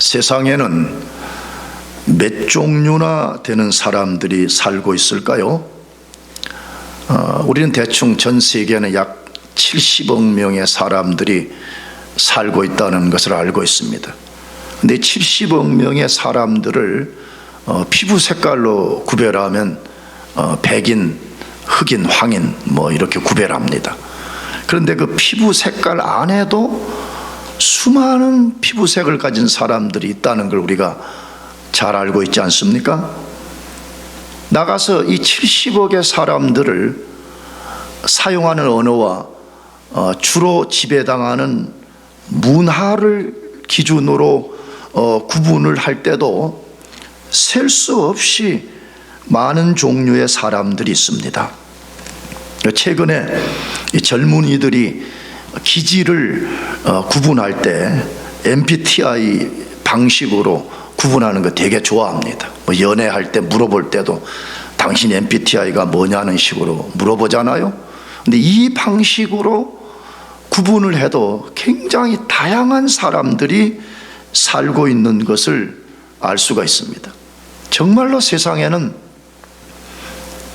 세상에는 몇 종류나 되는 사람들이 살고 있을까요? 우리는 대충 전 세계에는 약 70억 명의 사람들이 살고 있다는 것을 알고 있습니다. 근데 70억 명의 사람들을 피부 색깔로 구별하면 백인, 흑인, 황인 이렇게 구별합니다. 그런데 그 피부 색깔 안에도 수많은 피부색을 가진 사람들이 있다는 걸 우리가 잘 알고 있지 않습니까? 나가서 이 70억의 사람들을 사용하는 언어와 주로 지배당하는 문화를 기준으로 구분을 할 때도 셀 수 없이 많은 종류의 사람들이 있습니다. 최근에 이 젊은이들이 기질을 구분할 때 MBTI 방식으로 구분하는 거 되게 좋아합니다. 연애할 때 물어볼 때도 당신 MBTI가 뭐냐는 식으로 물어보잖아요. 근데 이 방식으로 구분을 해도 굉장히 다양한 사람들이 살고 있는 것을 알 수가 있습니다. 정말로 세상에는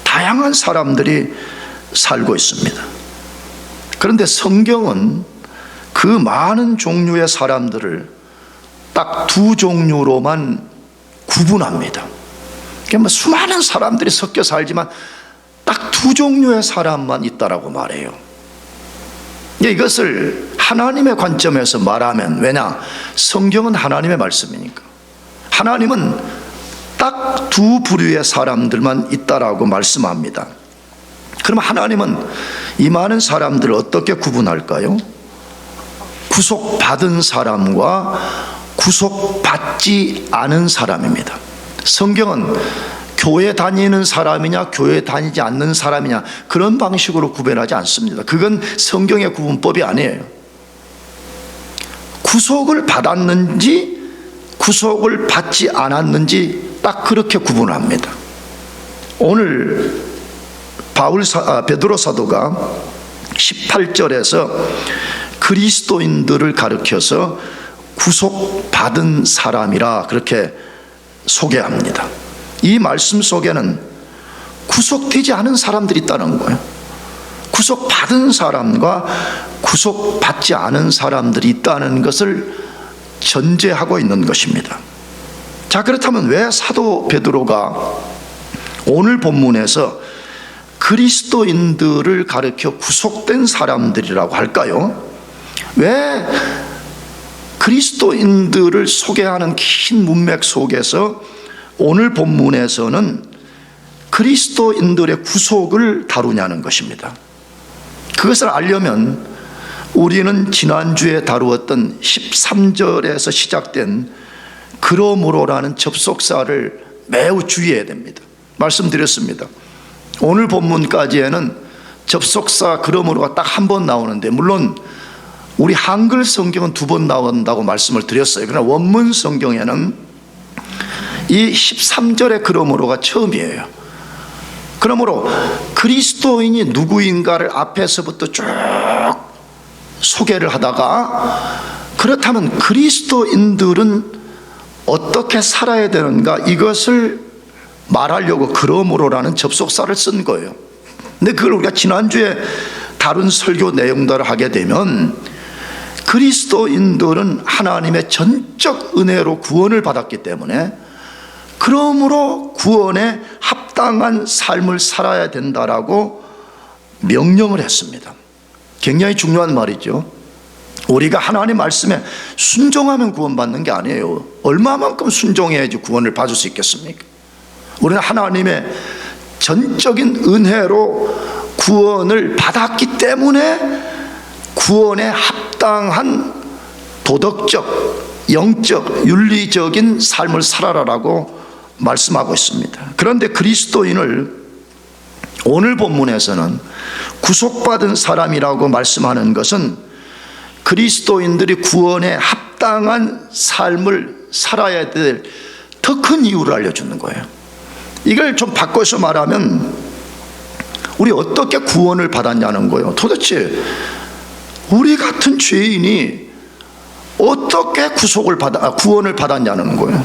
다양한 사람들이 살고 있습니다. 그런데 성경은 그 많은 종류의 사람들을 딱 두 종류로만 구분합니다. 그러니까 수많은 사람들이 섞여 살지만 딱 두 종류의 사람만 있다라고 말해요. 이것을 하나님의 관점에서 말하면, 왜냐? 성경은 하나님의 말씀이니까. 하나님은 딱 두 부류의 사람들만 있다라고 말씀합니다. 그럼 하나님은 이 많은 사람들을 어떻게 구분할까요? 구속받은 사람과 구속받지 않은 사람입니다. 성경은 교회 다니는 사람이냐 교회 다니지 않는 사람이냐 그런 방식으로 구별하지 않습니다. 그건 성경의 구분법이 아니에요. 구속을 받았는지 구속을 받지 않았는지 딱 그렇게 구분합니다. 오늘 베드로 사도가 18절에서 그리스도인들을 가리켜서 구속받은 사람이라 그렇게 소개합니다. 이 말씀 속에는 구속되지 않은 사람들이 있다는 거예요. 구속받은 사람과 구속받지 않은 사람들이 있다는 것을 전제하고 있는 것입니다. 자, 그렇다면 왜 사도 베드로가 오늘 본문에서 그리스도인들을 가리켜 구속된 사람들이라고 할까요? 왜 그리스도인들을 소개하는 긴 문맥 속에서 오늘 본문에서는 그리스도인들의 구속을 다루냐는 것입니다. 그것을 알려면 우리는 지난주에 다루었던 13절에서 시작된 그러므로라는 접속사를 매우 주의해야 됩니다. 말씀드렸습니다. 오늘 본문까지에는 접속사 그러므로가 딱 한 번 나오는데, 물론 우리 한글 성경은 두 번 나온다고 말씀을 드렸어요. 그러나 원문 성경에는 이 13절의 그러므로가 처음이에요. 그러므로 그리스도인이 누구인가를 앞에서부터 쭉 소개를 하다가, 그렇다면 그리스도인들은 어떻게 살아야 되는가, 이것을 말하려고 그러므로라는 접속사를 쓴 거예요. 근데 그걸 우리가 지난주에 다룬 설교 내용들을 하게 되면, 그리스도인들은 하나님의 전적 은혜로 구원을 받았기 때문에 그러므로 구원에 합당한 삶을 살아야 된다라고 명령을 했습니다. 굉장히 중요한 말이죠. 우리가 하나님 말씀에 순종하면 구원받는 게 아니에요. 얼마만큼 순종해야지 구원을 받을 수 있겠습니까? 우리는 하나님의 전적인 은혜로 구원을 받았기 때문에 구원에 합당한 도덕적, 영적, 윤리적인 삶을 살아라라고 말씀하고 있습니다. 그런데 그리스도인을 오늘 본문에서는 구속받은 사람이라고 말씀하는 것은 그리스도인들이 구원에 합당한 삶을 살아야 될 더 큰 이유를 알려주는 거예요. 이걸 좀 바꿔서 말하면 우리 어떻게 구원을 받았냐는 거예요. 도대체 우리 같은 죄인이 어떻게 구원을 받았냐는 거예요.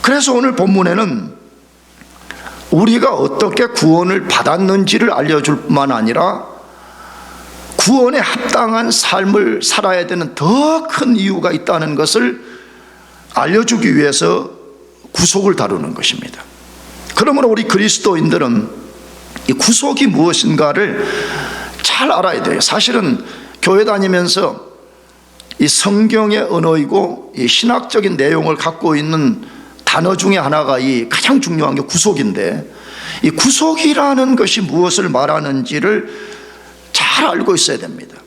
그래서 오늘 본문에는 우리가 어떻게 구원을 받았는지를 알려줄 뿐만 아니라 구원에 합당한 삶을 살아야 되는 더 큰 이유가 있다는 것을 알려주기 위해서 구속을 다루는 것입니다. 그러므로 우리 그리스도인들은 이 구속이 무엇인가를 잘 알아야 돼요. 사실은 교회 다니면서 이 성경의 언어이고 이 신학적인 내용을 갖고 있는 단어 중에 하나가 이 가장 중요한 게 구속인데, 이 구속이라는 것이 무엇을 말하는지를 잘 알고 있어야 됩니다.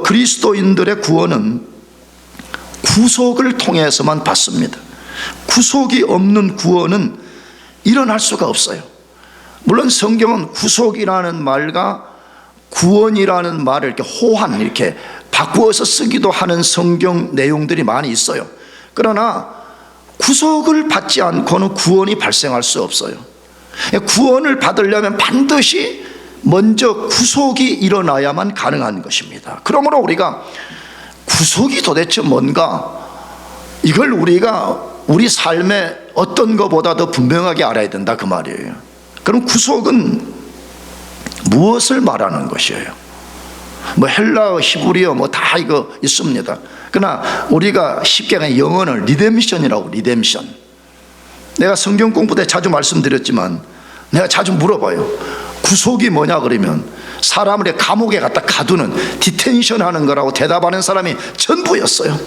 그리스도인들의 구원은 구속을 통해서만 받습니다. 구속이 없는 구원은 일어날 수가 없어요. 물론 성경은 구속이라는 말과 구원이라는 말을 이렇게 이렇게 바꾸어서 쓰기도 하는 성경 내용들이 많이 있어요. 그러나 구속을 받지 않고는 구원이 발생할 수 없어요. 구원을 받으려면 반드시 먼저 구속이 일어나야만 가능한 것입니다. 그러므로 우리가 구속이 도대체 뭔가, 이걸 우리가 우리 삶의 어떤 것보다 더 분명하게 알아야 된다, 그 말이에요. 그럼 구속은 무엇을 말하는 것이에요? 헬라어, 히브리어 다 이거 있습니다. 그러나 우리가 쉽게 그냥 영어는 리뎀션이라고, 리뎀션. 내가 성경 공부 때 자주 말씀드렸지만 내가 자주 물어봐요. 구속이 뭐냐 그러면 사람을 감옥에 갖다 가두는, 디텐션 하는 거라고 대답하는 사람이 전부였어요.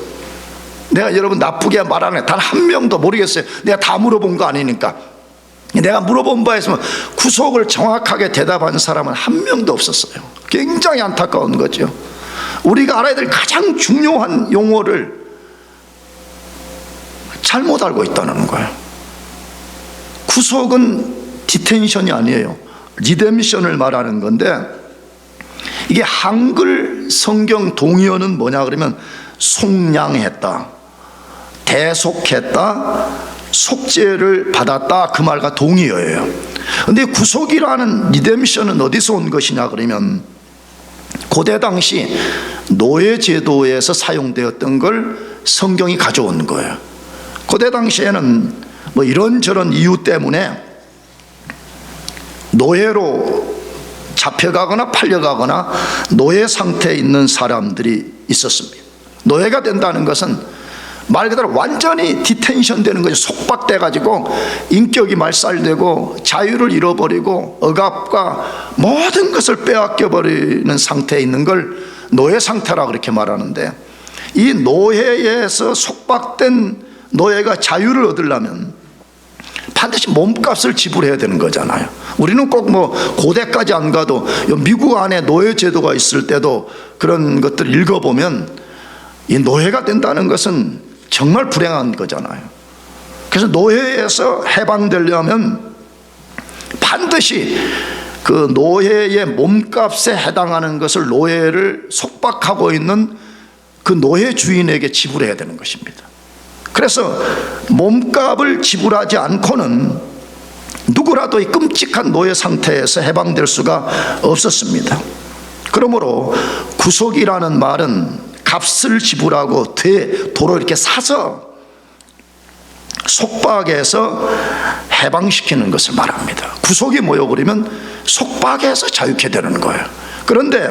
내가 여러분 나쁘게 말하는 단 한 명도 모르겠어요. 내가 다 물어본 거 아니니까. 내가 물어본 바에 있으면 구속을 정확하게 대답하는 사람은 한 명도 없었어요. 굉장히 안타까운 거죠. 우리가 알아야 될 가장 중요한 용어를 잘못 알고 있다는 거예요. 구속은 디텐션이 아니에요. 리뎀션을 말하는 건데, 이게 한글 성경 동의어는 뭐냐 그러면 속량했다, 대속했다, 속죄를 받았다, 그 말과 동의어예요. 그런데 구속이라는 리뎀션은 어디서 온 것이냐 그러면 고대 당시 노예 제도에서 사용되었던 걸 성경이 가져온 거예요. 고대 당시에는 이런저런 이유 때문에 노예로 잡혀가거나 팔려가거나 노예 상태에 있는 사람들이 있었습니다. 노예가 된다는 것은 말 그대로 완전히 디텐션 되는 거죠. 속박돼 가지고 인격이 말살되고 자유를 잃어버리고 억압과 모든 것을 빼앗겨 버리는 상태에 있는 걸 노예 상태라 그렇게 말하는데, 이 노예에서 속박된 노예가 자유를 얻으려면 반드시 몸값을 지불해야 되는 거잖아요. 우리는 꼭 고대까지 안 가도 미국 안에 노예 제도가 있을 때도 그런 것들을 읽어보면 이 노예가 된다는 것은 정말 불행한 거잖아요. 그래서 노예에서 해방되려면 반드시 그 노예의 몸값에 해당하는 것을 노예를 속박하고 있는 그 노예 주인에게 지불해야 되는 것입니다. 그래서 몸값을 지불하지 않고는 누구라도 이 끔찍한 노예 상태에서 해방될 수가 없었습니다. 그러므로 구속이라는 말은 값을 지불하고 도로 이렇게 사서 속박에서 해방시키는 것을 말합니다. 구속이 뭐요? 그러면 속박에서 자유케 되는 거예요. 그런데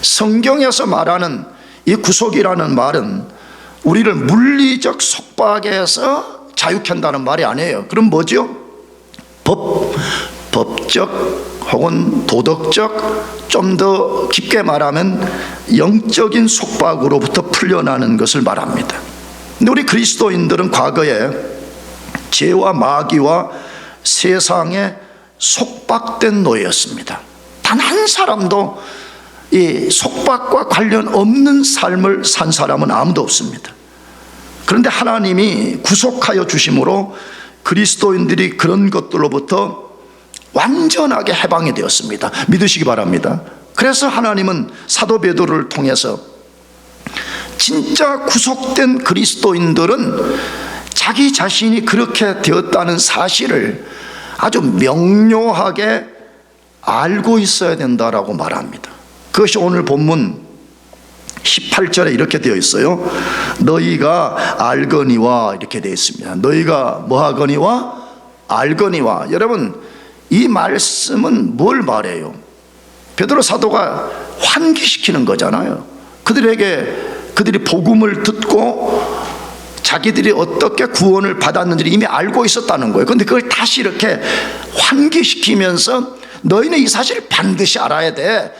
성경에서 말하는 이 구속이라는 말은 우리를 물리적 속박에서 자유케 한다는 말이 아니에요. 그럼 뭐죠? 법적 혹은 도덕적, 좀 더 깊게 말하면 영적인 속박으로부터 풀려나는 것을 말합니다. 근데 우리 그리스도인들은 과거에 죄와 마귀와 세상에 속박된 노예였습니다. 단 한 사람도 이 속박과 관련 없는 삶을 산 사람은 아무도 없습니다. 그런데 하나님이 구속하여 주심으로 그리스도인들이 그런 것들로부터 완전하게 해방이 되었습니다. 믿으시기 바랍니다. 그래서 하나님은 사도 베드로를 통해서 진짜 구속된 그리스도인들은 자기 자신이 그렇게 되었다는 사실을 아주 명료하게 알고 있어야 된다라고 말합니다. 그것이 오늘 본문 18절에 이렇게 되어 있어요. 너희가 알거니와 이렇게 되어 있습니다. 너희가 뭐하거니와 알거니와. 여러분, 이 말씀은 뭘 말해요? 베드로 사도가 환기시키는 거잖아요. 그들이 복음을 듣고 자기들이 어떻게 구원을 받았는지를 이미 알고 있었다는 거예요. 그런데 그걸 다시 이렇게 환기시키면서 너희는 이 사실을 반드시 알아야 돼,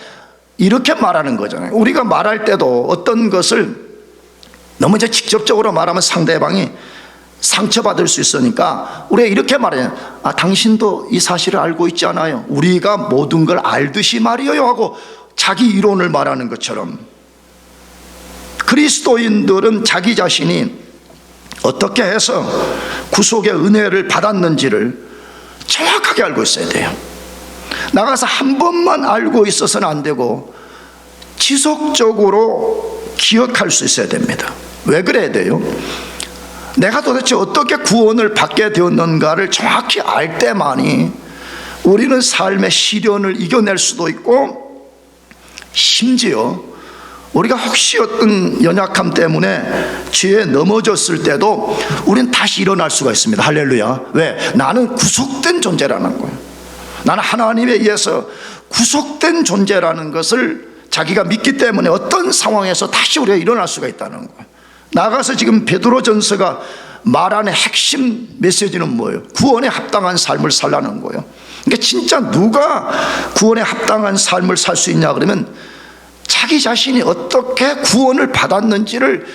이렇게 말하는 거잖아요. 우리가 말할 때도 어떤 것을 너무 이제 직접적으로 말하면 상대방이 상처받을 수 있으니까 우리가 이렇게 말해요. 당신도 이 사실을 알고 있지 않아요? 우리가 모든 걸 알듯이 말이에요 하고 자기 이론을 말하는 것처럼, 그리스도인들은 자기 자신이 어떻게 해서 구속의 은혜를 받았는지를 정확하게 알고 있어야 돼요. 나가서 한 번만 알고 있어서는 안 되고 지속적으로 기억할 수 있어야 됩니다. 왜 그래야 돼요? 내가 도대체 어떻게 구원을 받게 되었는가를 정확히 알 때만이 우리는 삶의 시련을 이겨낼 수도 있고, 심지어 우리가 혹시 어떤 연약함 때문에 죄에 넘어졌을 때도 우리는 다시 일어날 수가 있습니다. 할렐루야. 왜? 나는 구속된 존재라는 거예요. 나는 하나님에 의해서 구속된 존재라는 것을 자기가 믿기 때문에 어떤 상황에서 다시 우리가 일어날 수가 있다는 거예요. 나가서 지금 베드로전서가 말하는 핵심 메시지는 뭐예요? 구원에 합당한 삶을 살라는 거예요. 그러니까 진짜 누가 구원에 합당한 삶을 살 수 있냐 그러면 자기 자신이 어떻게 구원을 받았는지를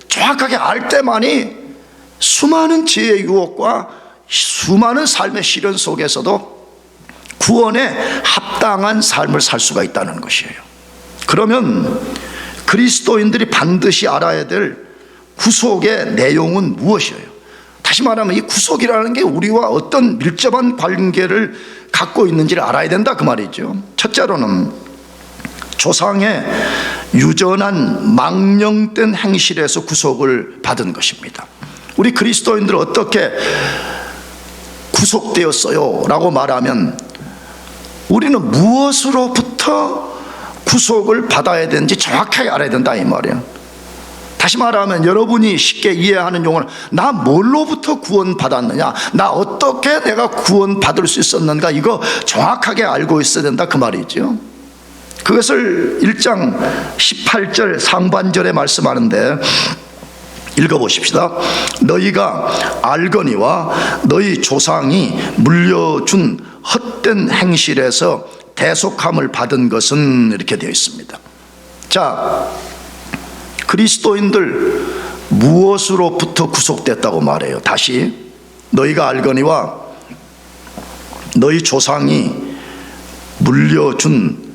정확하게 알 때만이 수많은 죄의 유혹과 수많은 삶의 시련 속에서도 구원에 합당한 삶을 살 수가 있다는 것이에요. 그러면 그리스도인들이 반드시 알아야 될 구속의 내용은 무엇이에요? 다시 말하면 이 구속이라는 게 우리와 어떤 밀접한 관계를 갖고 있는지를 알아야 된다, 그 말이죠. 첫째로는 조상의 유전한 망령된 행실에서 구속을 받은 것입니다. 우리 그리스도인들은 어떻게 구속되었어요? 라고 말하면 우리는 무엇으로부터 구속을 받아야 되는지 정확하게 알아야 된다, 이 말이에요. 다시 말하면 여러분이 쉽게 이해하는 용어는 나 뭘로부터 구원받았느냐, 나 어떻게 내가 구원받을 수 있었는가, 이거 정확하게 알고 있어야 된다, 그 말이죠. 그것을 1장 18절 상반절에 말씀하는데 읽어보십시다. 너희가 알거니와 너희 조상이 물려준 헛된 행실에서 대속함을 받은 것은, 이렇게 되어 있습니다. 자, 그리스도인들 무엇으로부터 구속됐다고 말해요? 다시, 너희가 알거니와 너희 조상이 물려준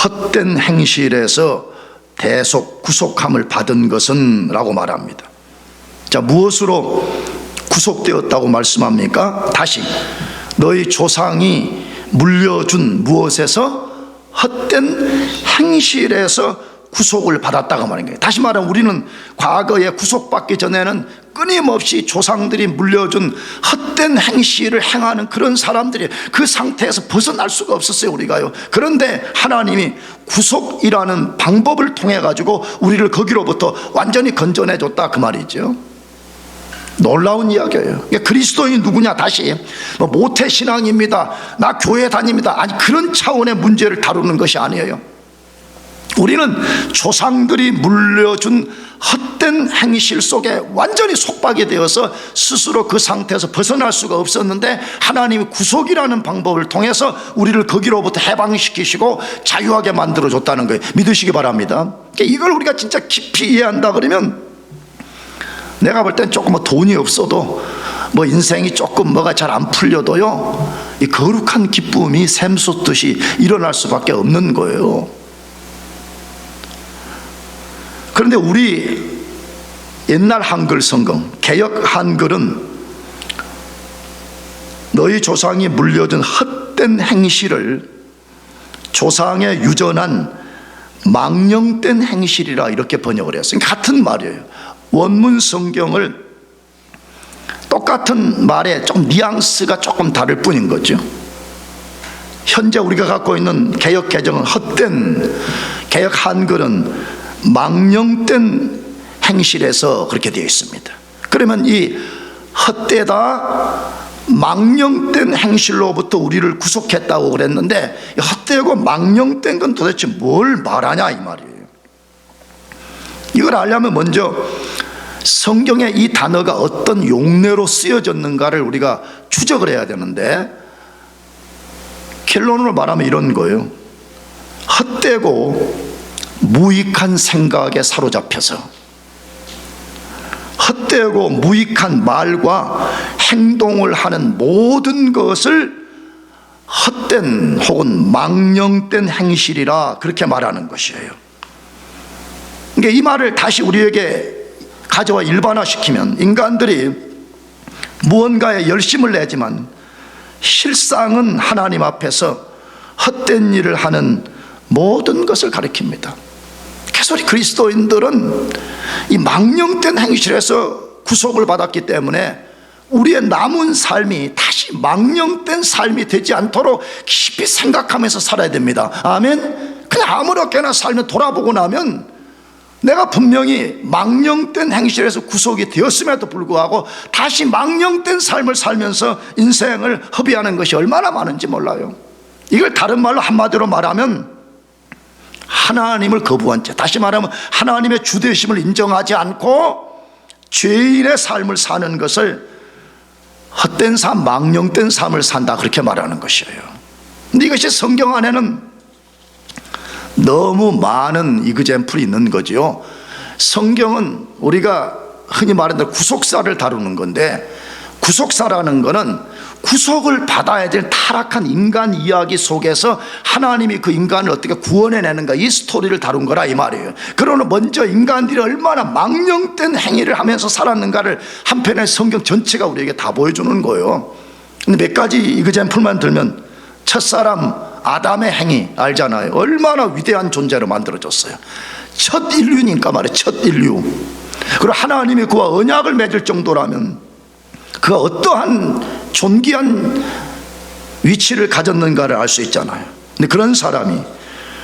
헛된 행실에서 구속함을 받은 것은 라고 말합니다. 자, 무엇으로 구속되었다고 말씀합니까? 다시, 너희 조상이 물려준 무엇에서? 헛된 행실에서 구속을 받았다고 말하는 거예요. 다시 말하면 우리는 과거에 구속받기 전에는 끊임없이 조상들이 물려준 헛된 행실을 행하는 그런 사람들이 그 상태에서 벗어날 수가 없었어요, 우리가요. 그런데 하나님이 구속이라는 방법을 통해 가지고 우리를 거기로부터 완전히 건져내 줬다, 그 말이죠. 놀라운 이야기예요. 그리스도인이 누구냐? 다시, 모태신앙입니다, 나 교회 다닙니다, 아니, 그런 차원의 문제를 다루는 것이 아니에요. 우리는 조상들이 물려준 헛된 행실 속에 완전히 속박이 되어서 스스로 그 상태에서 벗어날 수가 없었는데 하나님이 구속이라는 방법을 통해서 우리를 거기로부터 해방시키시고 자유하게 만들어줬다는 거예요. 믿으시기 바랍니다. 이걸 우리가 진짜 깊이 이해한다 그러면, 내가 볼 땐 조금 돈이 없어도 인생이 조금 뭐가 잘 안 풀려도요, 이 거룩한 기쁨이 샘솟듯이 일어날 수밖에 없는 거예요. 그런데 우리 옛날 한글 성경, 개역 한글은 너희 조상이 물려준 헛된 행실을 조상의 유전한 망령된 행실이라 이렇게 번역을 했어요. 같은 말이에요. 원문 성경을 똑같은 말에 좀 뉘앙스가 조금 다를 뿐인 거죠. 현재 우리가 갖고 있는 개역 개정은 헛된, 개역 한글은 망령된 행실에서 그렇게 되어 있습니다. 그러면 이 헛되다 망령된 행실로부터 우리를 구속했다고 그랬는데, 헛되고 망령된 건 도대체 뭘 말하냐 이 말이에요. 이걸 알려면 먼저 성경에 이 단어가 어떤 용례로 쓰여졌는가를 우리가 추적을 해야 되는데, 결론으로 말하면 이런 거예요. 헛되고 무익한 생각에 사로잡혀서, 헛되고 무익한 말과 행동을 하는 모든 것을 헛된 혹은 망령된 행실이라 그렇게 말하는 것이에요. 그러니까 이 말을 다시 우리에게 가져와 일반화시키면, 인간들이 무언가에 열심을 내지만 실상은 하나님 앞에서 헛된 일을 하는 모든 것을 가리킵니다. 그래서 우리 그리스도인들은 이 망령된 행실에서 구속을 받았기 때문에 우리의 남은 삶이 다시 망령된 삶이 되지 않도록 깊이 생각하면서 살아야 됩니다. 아멘. 그냥 아무렇게나 살면 돌아보고 나면 내가 분명히 망령된 행실에서 구속이 되었음에도 불구하고 다시 망령된 삶을 살면서 인생을 허비하는 것이 얼마나 많은지 몰라요. 이걸 다른 말로 한마디로 말하면 하나님을 거부한 채, 다시 말하면 하나님의 주되심을 인정하지 않고 죄인의 삶을 사는 것을 헛된 삶, 망령된 삶을 산다, 그렇게 말하는 것이에요. 근데 이것이 성경 안에는 너무 많은 이그젬플이 있는 거죠. 성경은 우리가 흔히 말하는 대로 구속사를 다루는 건데, 구속사라는 것은 구속을 받아야 될 타락한 인간 이야기 속에서 하나님이 그 인간을 어떻게 구원해내는가, 이 스토리를 다룬 거라 이 말이에요. 그러나 먼저 인간들이 얼마나 망령된 행위를 하면서 살았는가를 한편의 성경 전체가 우리에게 다 보여주는 거예요. 근데 몇 가지 이그젬플만 들면, 첫사람 아담의 행위 알잖아요. 얼마나 위대한 존재로 만들어졌어요. 첫 인류니까 말이에요. 첫 인류. 그리고 하나님이 그와 언약을 맺을 정도라면 그가 어떠한 존귀한 위치를 가졌는가를 알 수 있잖아요. 근데 그런 사람이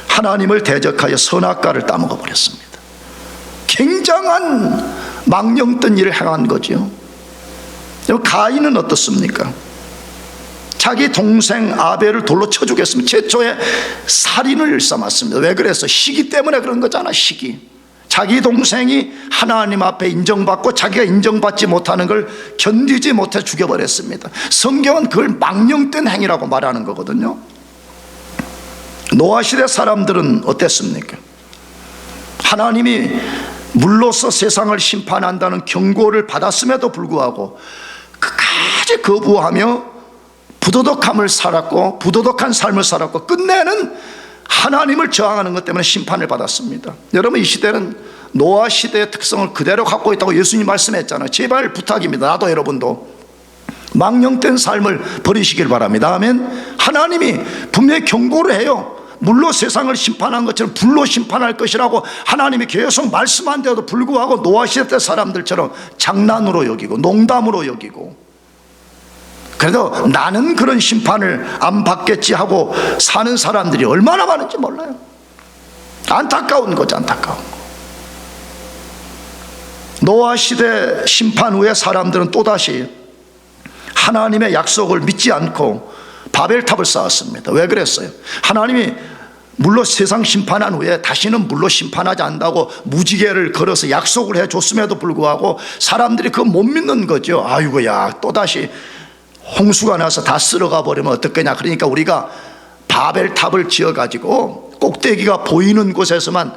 하나님을 대적하여 선악과를 따먹어 버렸습니다. 굉장한 망령된 일을 행한 거죠. 가인은 어떻습니까? 자기 동생 아벨을 돌로 쳐 죽였습니다. 최초의 살인을 일삼았습니다. 왜 그랬어? 시기 때문에 그런 거잖아. 시기. 자기 동생이 하나님 앞에 인정받고 자기가 인정받지 못하는 걸 견디지 못해 죽여버렸습니다. 성경은 그걸 망령된 행위라고 말하는 거거든요. 노아 시대 사람들은 어땠습니까? 하나님이 물로써 세상을 심판한다는 경고를 받았음에도 불구하고 끝까지 거부하며 부도덕함을 살았고, 부도덕한 삶을 살았고, 끝내는 하나님을 저항하는 것 때문에 심판을 받았습니다. 여러분, 이 시대는 노아 시대의 특성을 그대로 갖고 있다고 예수님 말씀했잖아요. 제발 부탁입니다. 나도 여러분도 망령된 삶을 버리시길 바랍니다. 아멘. 하나님이 분명히 경고를 해요. 물로 세상을 심판한 것처럼 불로 심판할 것이라고 하나님이 계속 말씀한데도 불구하고 노아 시대 사람들처럼 장난으로 여기고 농담으로 여기고, 그래도 나는 그런 심판을 안 받겠지 하고 사는 사람들이 얼마나 많은지 몰라요. 안타까운 거죠. 안타까운 거. 노아 시대 심판 후에 사람들은 또다시 하나님의 약속을 믿지 않고 바벨탑을 쌓았습니다. 왜 그랬어요? 하나님이 물로 세상 심판한 후에 다시는 물로 심판하지 않는다고 무지개를 걸어서 약속을 해줬음에도 불구하고 사람들이 그거 못 믿는 거죠. 아이고야, 또다시 홍수가 나서 다 쓸어가 버리면 어떡하냐. 그러니까 우리가 바벨탑을 지어가지고 꼭대기가 보이는 곳에서만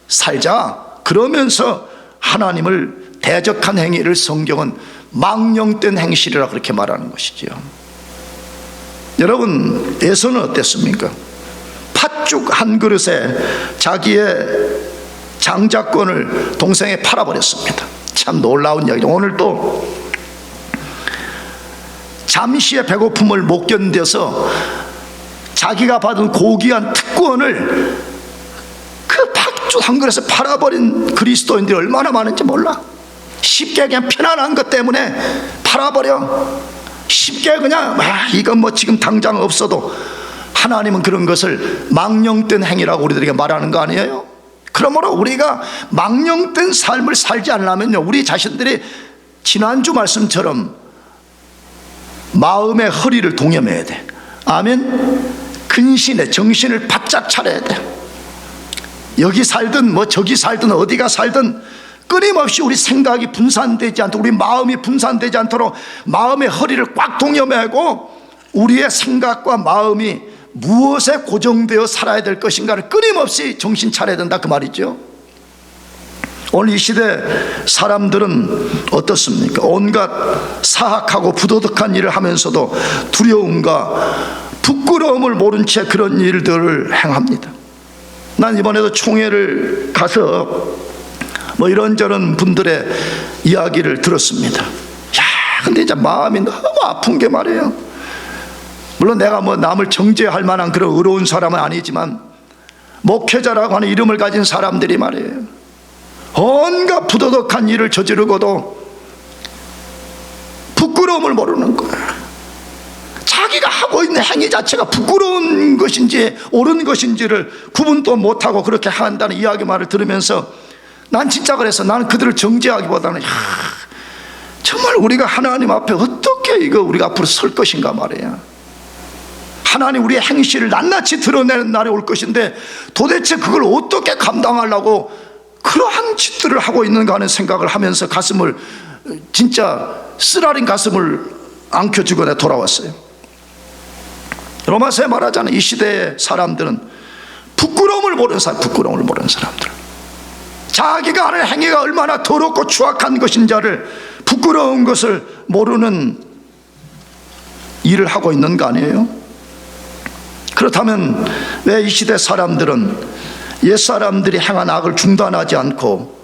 살자. 그러면서 하나님을 대적한 행위를 성경은 망령된 행실이라 그렇게 말하는 것이죠. 여러분, 에서는 어땠습니까? 팥죽 한 그릇에 자기의 장자권을 동생에 팔아버렸습니다. 참 놀라운 이야기죠. 오늘 또 잠시의 배고픔을 못 견뎌서 자기가 받은 고귀한 특권을 그 팥죽 한 그릇에 팔아버린 그리스도인들이 얼마나 많은지 몰라. 쉽게 그냥 편안한 것 때문에 팔아버려. 쉽게 그냥 이건 뭐 지금 당장 없어도 하나님은 그런 것을 망령된 행위라고 우리들에게 말하는 거 아니에요? 그러므로 우리가 망령된 삶을 살지 않으려면요, 우리 자신들이 지난주 말씀처럼 마음의 허리를 동여매야 돼. 아멘. 근신에 정신을 바짝 차려야 돼. 여기 살든 뭐 저기 살든 어디가 살든 끊임없이 우리 생각이 분산되지 않도록, 우리 마음이 분산되지 않도록 마음의 허리를 꽉 동여매고 우리의 생각과 마음이 무엇에 고정되어 살아야 될 것인가를 끊임없이 정신 차려야 된다, 그 말이죠. 오늘 이 시대 사람들은 어떻습니까? 온갖 사악하고 부도덕한 일을 하면서도 두려움과 부끄러움을 모른 채 그런 일들을 행합니다. 난 이번에도 총회를 가서 뭐 이런저런 분들의 이야기를 들었습니다. 근데 이제 마음이 너무 아픈 게 말이에요. 물론 내가 뭐 남을 정죄할 만한 그런 의로운 사람은 아니지만 목회자라고 하는 이름을 가진 사람들이 말이에요, 온갖 부도덕한 일을 저지르고도 부끄러움을 모르는 거예요. 자기가 하고 있는 행위 자체가 부끄러운 것인지 옳은 것인지를 구분도 못하고 그렇게 한다는 이야기만을 들으면서 난 진짜 그래서 나는 그들을 정죄하기보다는 정말 우리가 하나님 앞에 어떻게 이거 우리가 앞으로 설 것인가 말이야. 하나님 우리의 행실을 낱낱이 드러내는 날이 올 것인데 도대체 그걸 어떻게 감당하려고 그러한 짓들을 하고 있는가 하는 생각을 하면서 가슴을, 진짜 쓰라린 가슴을 안겨주고 내가 돌아왔어요. 로마서에 말하잖아요. 이 시대의 사람들은 부끄러움을 모르는 사람들, 자기가 하는 행위가 얼마나 더럽고 추악한 것인지를, 부끄러운 것을 모르는 일을 하고 있는 거 아니에요? 그렇다면 왜 이 시대 사람들은 옛사람들이 행한 악을 중단하지 않고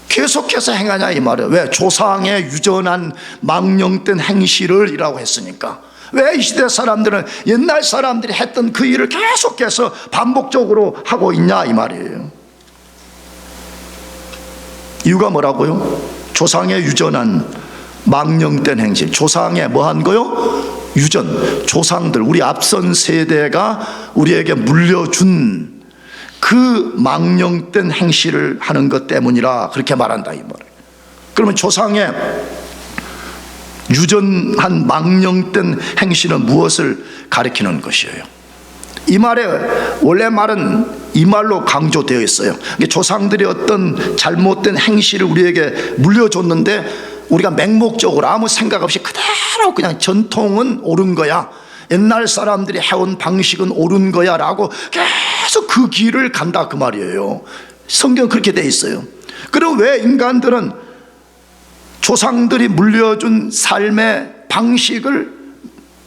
계속해서 행하냐 이 말이에요. 왜? 조상의 유전한 망령된 행실을 이라고 했으니까. 왜 이 시대 사람들은 옛날 사람들이 했던 그 일을 계속해서 반복적으로 하고 있냐 이 말이에요. 이유가 뭐라고요? 조상의 유전한 망령된 행실, 조상의 뭐한 거요? 유전, 조상들, 우리 앞선 세대가 우리에게 물려준 그 망령된 행실을 하는 것 때문이라 그렇게 말한다 이 말이에요. 그러면 조상의 유전한 망령된 행실은 무엇을 가리키는 것이에요? 이 말의 원래 말은 이 말로 강조되어 있어요. 조상들이 어떤 잘못된 행실을 우리에게 물려줬는데 우리가 맹목적으로 아무 생각 없이 그대로 그냥 전통은 옳은 거야, 옛날 사람들이 해온 방식은 옳은 거야 라고 계속 그 길을 간다 그 말이에요. 성경 그렇게 돼 있어요. 그럼 왜 인간들은 조상들이 물려준 삶의 방식을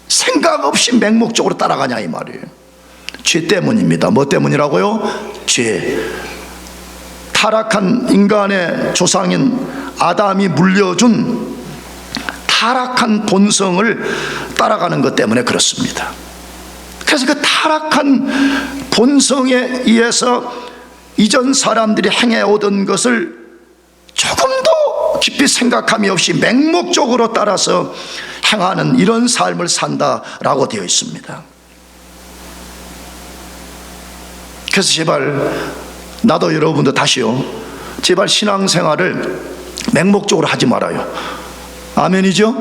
생각 없이 맹목적으로 따라가냐 이 말이에요. 죄 때문입니다. 뭐 때문이라고요? 죄. 타락한 인간의 조상인 아담이 물려준 타락한 본성을 따라가는 것 때문에 그렇습니다. 그래서 그 타락한 본성에 의해서 이전 사람들이 행해오던 것을 조금도 깊이 생각함이 없이 맹목적으로 따라서 행하는 이런 삶을 산다라고 되어 있습니다. 그래서 제발 나도 여러분도 다시요, 제발 신앙생활을 맹목적으로 하지 말아요. 아멘이죠?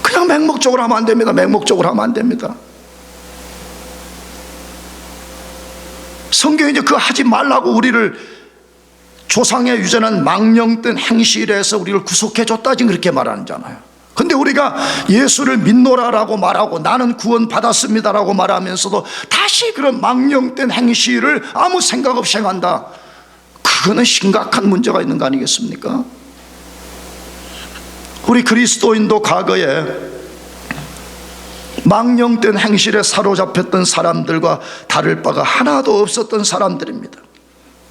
그냥 맹목적으로 하면 안 됩니다. 맹목적으로 하면 안 됩니다. 성경이 이제 그거 하지 말라고 우리를 조상의 유전한 망령된 행실에서 우리를 구속해 줬다 지금 그렇게 말하잖아요. 근데 우리가 예수를 믿노라라고 말하고 나는 구원 받았습니다라고 말하면서도 다시 그런 망령된 행실을 아무 생각 없이 행한다. 그거는 심각한 문제가 있는 거 아니겠습니까? 우리 그리스도인도 과거에 망령된 행실에 사로잡혔던 사람들과 다를 바가 하나도 없었던 사람들입니다.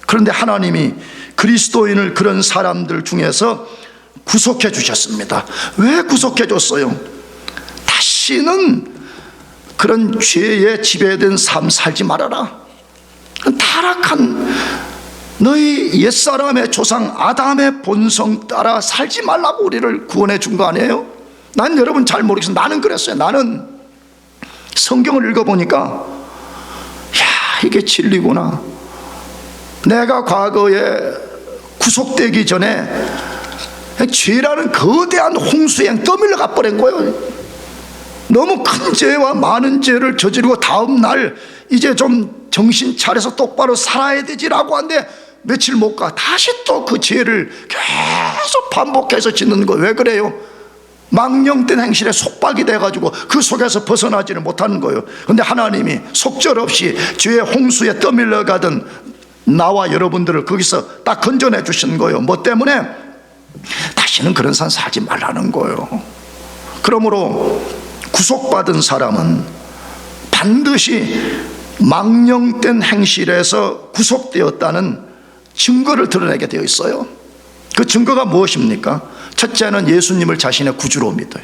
그런데 하나님이 그리스도인을 그런 사람들 중에서 구속해 주셨습니다. 왜 구속해 줬어요? 다시는 그런 죄에 지배된 삶 살지 말아라. 타락한 너희 옛사람의 조상 아담의 본성 따라 살지 말라고 우리를 구원해 준 거 아니에요? 난 여러분 잘 모르겠어요. 나는 그랬어요. 나는 성경을 읽어보니까 야, 이게 진리구나. 내가 과거에 구속되기 전에 죄라는 거대한 홍수에 떠밀려 가버린 거예요. 너무 큰 죄와 많은 죄를 저지르고 다음 날 이제 좀 정신 차려서 똑바로 살아야 되지라고 하는데 며칠 못 가 다시 또 그 죄를 계속 반복해서 짓는 거예요. 왜 그래요? 망령된 행실에 속박이 돼가지고 그 속에서 벗어나지를 못하는 거예요. 그런데 하나님이 속절없이 죄의 홍수에 떠밀려 가던 나와 여러분들을 거기서 딱 건져내 주신 거예요. 뭐 때문에? 다시는 그런 삶 살지 말라는 거예요. 그러므로 구속받은 사람은 반드시 망령된 행실에서 구속되었다는 증거를 드러내게 되어 있어요. 그 증거가 무엇입니까? 첫째는 예수님을 자신의 구주로 믿어요.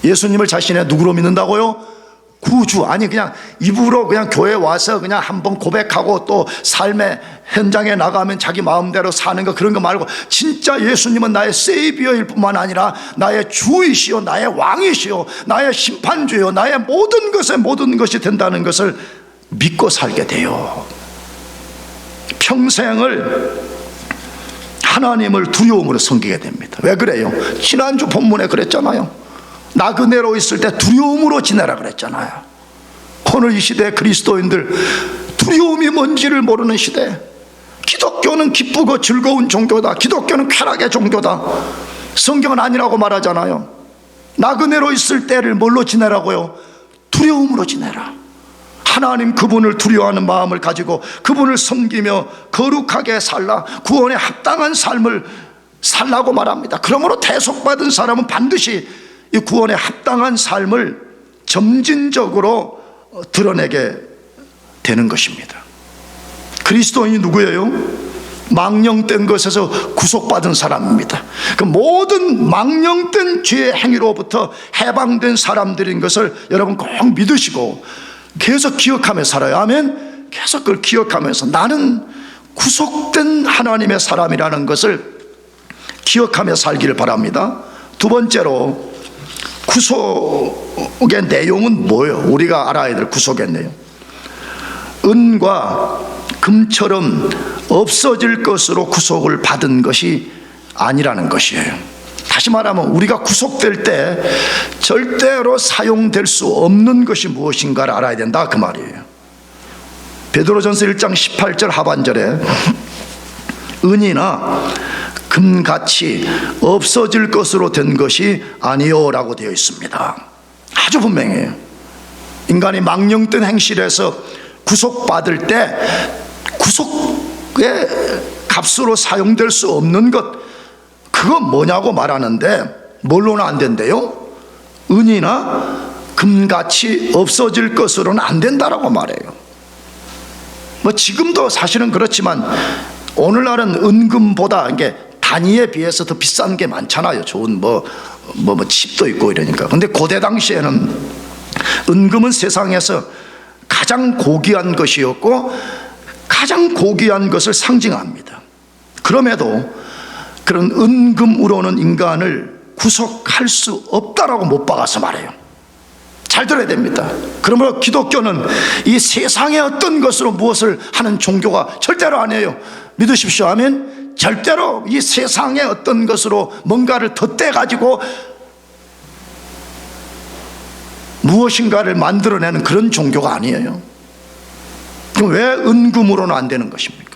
예수님을 자신의 누구로 믿는다고요? 구주. 아니 그냥 입으로 그냥 교회 와서 그냥 한번 고백하고 또 삶의 현장에 나가면 자기 마음대로 사는 거 그런 거 말고 진짜 예수님은 나의 세이비어일 뿐만 아니라 나의 주이시요 나의 왕이시요 나의 심판주요 나의 모든 것에 모든 것이 된다는 것을 믿고 살게 돼요. 평생을 하나님을 두려움으로 섬기게 됩니다. 왜 그래요? 지난주 본문에 그랬잖아요. 나그네로 있을 때 두려움으로 지내라 그랬잖아요. 오늘 이 시대 그리스도인들 두려움이 뭔지를 모르는 시대. 기독교는 기쁘고 즐거운 종교다. 기독교는 쾌락의 종교다. 성경은 아니라고 말하잖아요. 나그네로 있을 때를 뭘로 지내라고요? 두려움으로 지내라. 하나님 그분을 두려워하는 마음을 가지고 그분을 섬기며 거룩하게 살라. 구원에 합당한 삶을 살라고 말합니다. 그러므로 대속받은 사람은 반드시 이 구원에 합당한 삶을 점진적으로 드러내게 되는 것입니다. 그리스도인이 누구예요? 망령된 것에서 구속받은 사람입니다. 그 모든 망령된 죄의 행위로부터 해방된 사람들인 것을 여러분 꼭 믿으시고 계속 기억하며 살아요. 아멘. 계속 그걸 기억하면서 나는 구속된 하나님의 사람이라는 것을 기억하며 살기를 바랍니다. 두 번째로 구속의 내용은 뭐예요? 우리가 알아야 될 구속의 내용. 은과 금처럼 없어질 것으로 구속을 받은 것이 아니라는 것이에요. 다시 말하면 우리가 구속될 때 절대로 사용될 수 없는 것이 무엇인가를 알아야 된다 그 말이에요. 베드로전서 1장 18절 하반절에 은이나 금같이 없어질 것으로 된 것이 아니요라고 되어 있습니다. 아주 분명해요. 인간이 망령된 행실에서 구속받을 때 구속의 값으로 사용될 수 없는 것, 그건 뭐냐고 말하는데 뭘로는 안 된대요? 은이나 금같이 없어질 것으로는 안 된다라고 말해요. 뭐 지금도 사실은 그렇지만 오늘날은 은금보다 이게 단위에 비해서 더 비싼 게 많잖아요. 좋은 뭐 칩도 있고 이러니까. 근데 고대 당시에는 은금은 세상에서 가장 고귀한 것이었고 가장 고귀한 것을 상징합니다. 그럼에도 그런 은금으로는 인간을 구속할 수 없다라고 못 박아서 말해요. 잘 들어야 됩니다. 그러므로 기독교는 이 세상의 어떤 것으로 무엇을 하는 종교가 절대로 아니에요. 믿으십시오. 아멘. 절대로 이 세상의 어떤 것으로 뭔가를 덧대가지고 무엇인가를 만들어내는 그런 종교가 아니에요. 그럼 왜 은금으로는 안 되는 것입니까?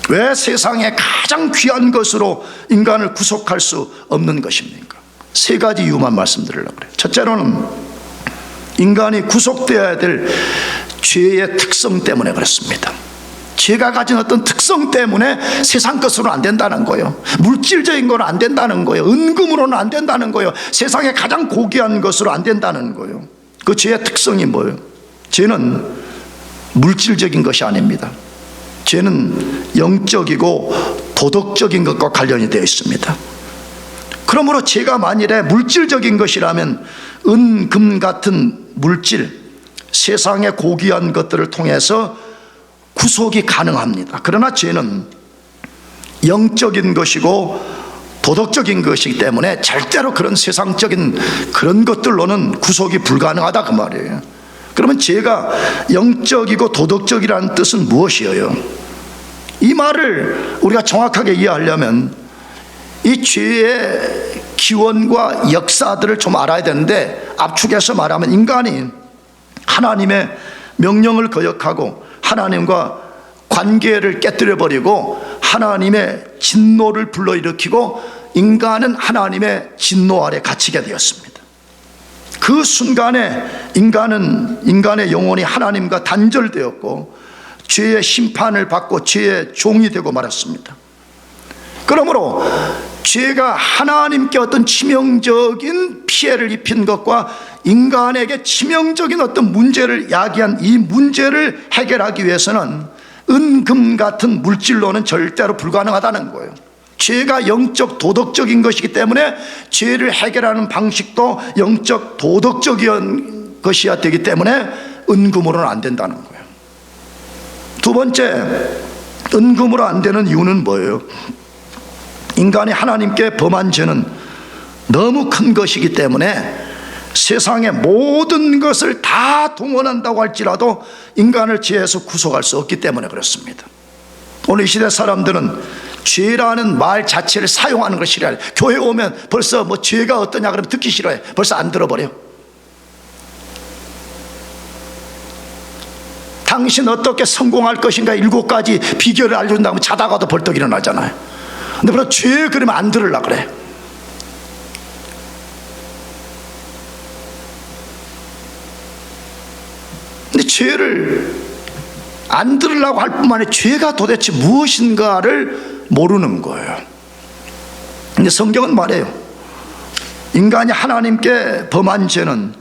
왜 세상에 가장 귀한 것으로 인간을 구속할 수 없는 것입니까? 세 가지 이유만 말씀드리려고 그래요. 첫째로는 인간이 구속되어야 될 죄의 특성 때문에 그렇습니다. 죄가 가진 어떤 특성 때문에 세상 것으로는 안 된다는 거예요. 물질적인 건 안 된다는 거예요. 은금으로는 안 된다는 거예요. 세상에 가장 고귀한 것으로 안 된다는 거예요. 그 죄의 특성이 뭐예요? 죄는 물질적인 것이 아닙니다. 죄는 영적이고 도덕적인 것과 관련이 되어 있습니다. 그러므로 죄가 만일에 물질적인 것이라면 은, 금 같은 물질, 세상의 고귀한 것들을 통해서 구속이 가능합니다. 그러나 죄는 영적인 것이고 도덕적인 것이기 때문에 절대로 그런 세상적인 그런 것들로는 구속이 불가능하다 그 말이에요. 그러면 죄가 영적이고 도덕적이라는 뜻은 무엇이에요? 이 말을 우리가 정확하게 이해하려면 이 죄의 기원과 역사들을 좀 알아야 되는데, 압축해서 말하면 인간이 하나님의 명령을 거역하고 하나님과 관계를 깨뜨려버리고 하나님의 진노를 불러일으키고 인간은 하나님의 진노 아래 갇히게 되었습니다. 그 순간에 인간의 영혼이 하나님과 단절되었고 죄의 심판을 받고 죄의 종이 되고 말았습니다. 그러므로 죄가 하나님께 어떤 치명적인 피해를 입힌 것과 인간에게 치명적인 어떤 문제를 야기한 이 문제를 해결하기 위해서는 은금 같은 물질로는 절대로 불가능하다는 거예요. 죄가 영적 도덕적인 것이기 때문에 죄를 해결하는 방식도 영적 도덕적인 것이어야 되기 때문에 은금으로는 안 된다는 거예요. 두 번째, 은금으로 안 되는 이유는 뭐예요? 인간이 하나님께 범한 죄는 너무 큰 것이기 때문에 세상의 모든 것을 다 동원한다고 할지라도 인간을 죄에서 구속할 수 없기 때문에 그렇습니다. 오늘 이 시대 사람들은 죄라는 말 자체를 사용하는 걸 싫어해요. 교회 오면 벌써 뭐 죄가 어떠냐 그러면 듣기 싫어해. 벌써 안 들어버려. 당신 어떻게 성공할 것인가 7가지 비결을 알려준다고 자다가도 벌떡 일어나잖아요. 근데 벌써 죄 그러면 안 들으려고 그래. 근데 죄를 안 들으려고 할 뿐만 아니라 죄가 도대체 무엇인가를 모르는 거예요. 근데 성경은 말해요. 인간이 하나님께 범한 죄는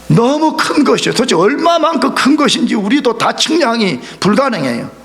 너무 큰 것이에요. 도대체 얼마만큼 큰 것인지 우리도 다 측량이 불가능해요.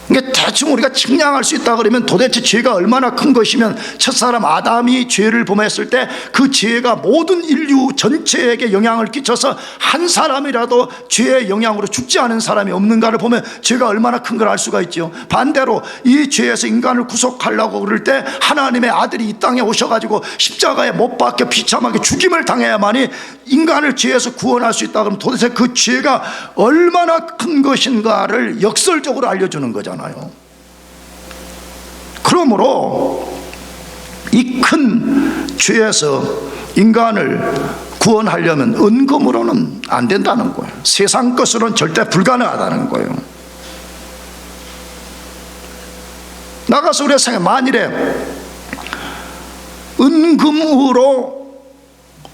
그러니까 대충 우리가 측량할 수 있다 그러면 도대체 죄가 얼마나 큰 것이면 첫사람 아담이 죄를 범했을 때 그 죄가 모든 인류 전체에게 영향을 끼쳐서 한 사람이라도 죄의 영향으로 죽지 않은 사람이 없는가를 보면 죄가 얼마나 큰 걸 알 수가 있죠. 반대로 이 죄에서 인간을 구속하려고 그럴 때 하나님의 아들이 이 땅에 오셔가지고 십자가에 못 박혀 비참하게 죽임을 당해야만이 인간을 죄에서 구원할 수 있다 그러면 도대체 그 죄가 얼마나 큰 것인가를 역설적으로 알려주는 거잖아요. 그러므로 이 큰 죄에서 인간을 구원하려면 은금으로는 안 된다는 거예요. 세상 것으로는 절대 불가능하다는 거예요. 나가서 우리가 생각해, 만일에 은금으로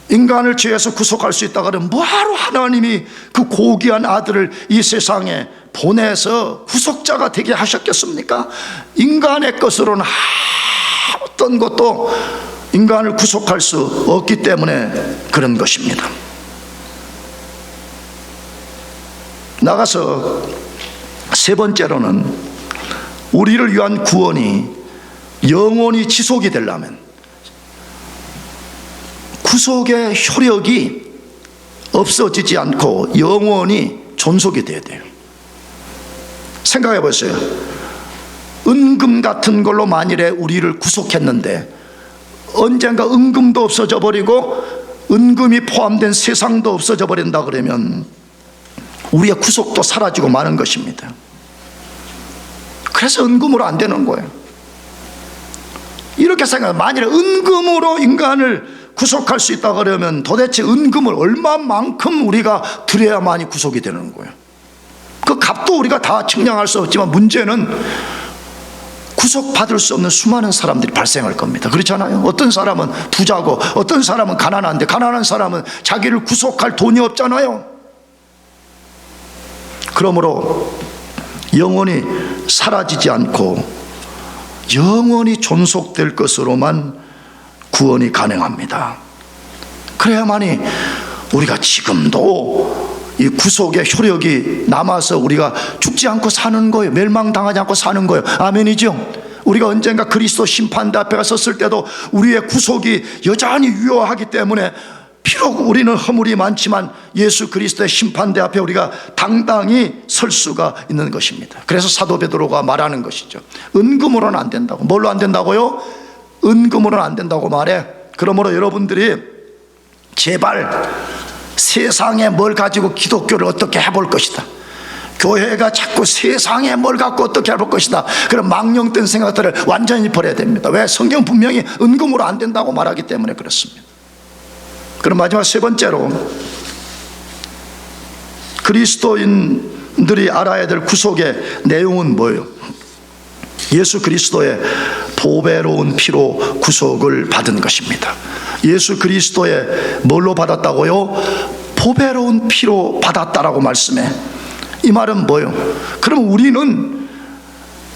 인간을 죄에서 구속할 수 있다 그러면 뭐하러 하나님이 그 고귀한 아들을 이 세상에 보내서 구속자가 되게 하셨겠습니까? 인간의 것으로는 어떤 것도 인간을 구속할 수 없기 때문에 그런 것입니다. 나가서 세 번째로는 우리를 위한 구원이 영원히 지속이 되려면 구속의 효력이 없어지지 않고 영원히 존속이 돼야 돼요. 생각해 보세요. 은금 같은 걸로 만일에 우리를 구속했는데 언젠가 은금도 없어져 버리고 은금이 포함된 세상도 없어져 버린다 그러면 우리의 구속도 사라지고 마는 것입니다. 그래서 은금으로 안 되는 거예요. 이렇게 생각해요. 만일에 은금으로 인간을 구속할 수 있다 그러면 도대체 은금을 얼마만큼 우리가 드려야만이 구속이 되는 거예요. 그 값도 우리가 다 측량할 수 없지만 문제는 구속받을 수 없는 수많은 사람들이 발생할 겁니다. 그렇잖아요. 어떤 사람은 부자고 어떤 사람은 가난한데 가난한 사람은 자기를 구속할 돈이 없잖아요. 그러므로 영원히 사라지지 않고 영원히 존속될 것으로만 구원이 가능합니다. 그래야만이 우리가 지금도 이 구속의 효력이 남아서 우리가 죽지 않고 사는 거예요. 멸망당하지 않고 사는 거예요. 아멘이죠. 우리가 언젠가 그리스도 심판대 앞에 섰을 때도 우리의 구속이 여전히 유효하기 때문에 비록 우리는 허물이 많지만 예수 그리스도의 심판대 앞에 우리가 당당히 설 수가 있는 것입니다. 그래서 사도 베드로가 말하는 것이죠. 은금으로는 안 된다고. 뭘로 안 된다고요? 은금으로는 안 된다고 말해. 그러므로 여러분들이 제발 세상에 뭘 가지고 기독교를 어떻게 해볼 것이다, 교회가 자꾸 세상에 뭘 갖고 어떻게 해볼 것이다, 그런 망령된 생각들을 완전히 버려야 됩니다. 왜? 성경 분명히 은금으로 안 된다고 말하기 때문에 그렇습니다. 그럼 마지막 세 번째로, 그리스도인들이 알아야 될 구속의 내용은 뭐예요? 예수 그리스도의 보배로운 피로 구속을 받은 것입니다. 예수 그리스도의 뭘로 받았다고요? 보배로운 피로 받았다라고 말씀해. 이 말은 뭐예요? 그럼 우리는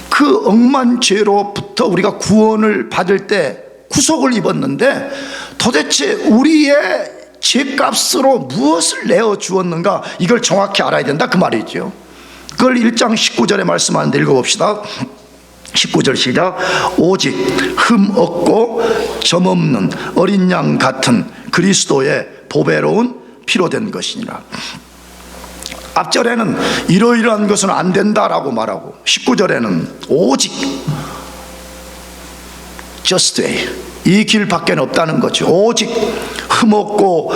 그 억만 죄로부터 우리가 구원을 받을 때 구속을 입었는데 도대체 우리의 죄값으로 무엇을 내어 주었는가, 이걸 정확히 알아야 된다 그 말이죠. 그걸 1장 19절에 말씀하는데 읽어봅시다. 19절 시작. 오직 흠 없고 점 없는 어린 양 같은 그리스도의 보배로운 피로 된 것이니라. 앞절에는 이러이러한 것은 안 된다라고 말하고 19절에는 오직 just way, 이 길밖에 없다는 거죠. 오직 흠 없고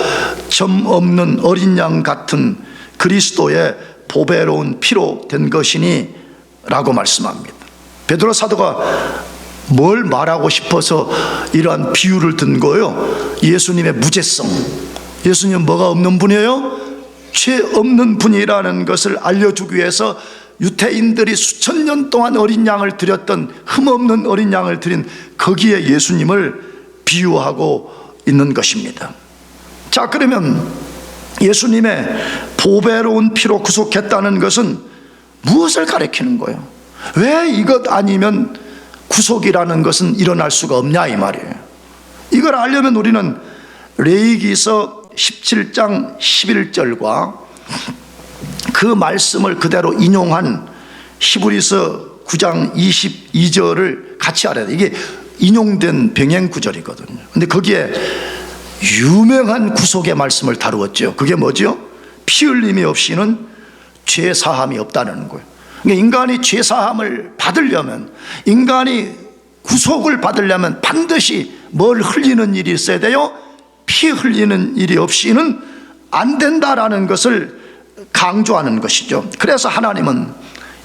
점 없는 어린 양 같은 그리스도의 보배로운 피로 된 것이니 라고 말씀합니다. 베드로 사도가 뭘 말하고 싶어서 이러한 비유를 든 거예요? 예수님의 무죄성. 예수님은 뭐가 없는 분이에요? 죄 없는 분이라는 것을 알려주기 위해서 유태인들이 수천 년 동안 어린 양을 드렸던, 흠없는 어린 양을 드린 거기에 예수님을 비유하고 있는 것입니다. 자, 그러면 예수님의 보배로운 피로 구속했다는 것은 무엇을 가리키는 거예요? 왜 이것 아니면 구속이라는 것은 일어날 수가 없냐 이 말이에요. 이걸 알려면 우리는 레위기서 17장 11절과 그 말씀을 그대로 인용한 히브리서 9장 22절을 같이 알아야 돼요. 이게 인용된 병행 구절이거든요. 근데 거기에 유명한 구속의 말씀을 다루었죠. 그게 뭐죠? 피 흘림이 없이는 죄 사함이 없다는 거예요. 그러니까 인간이 죄 사함을 받으려면, 인간이 구속을 받으려면 반드시 뭘 흘리는 일이 있어야 돼요? 피 흘리는 일이 없이는 안 된다라는 것을 강조하는 것이죠. 그래서 하나님은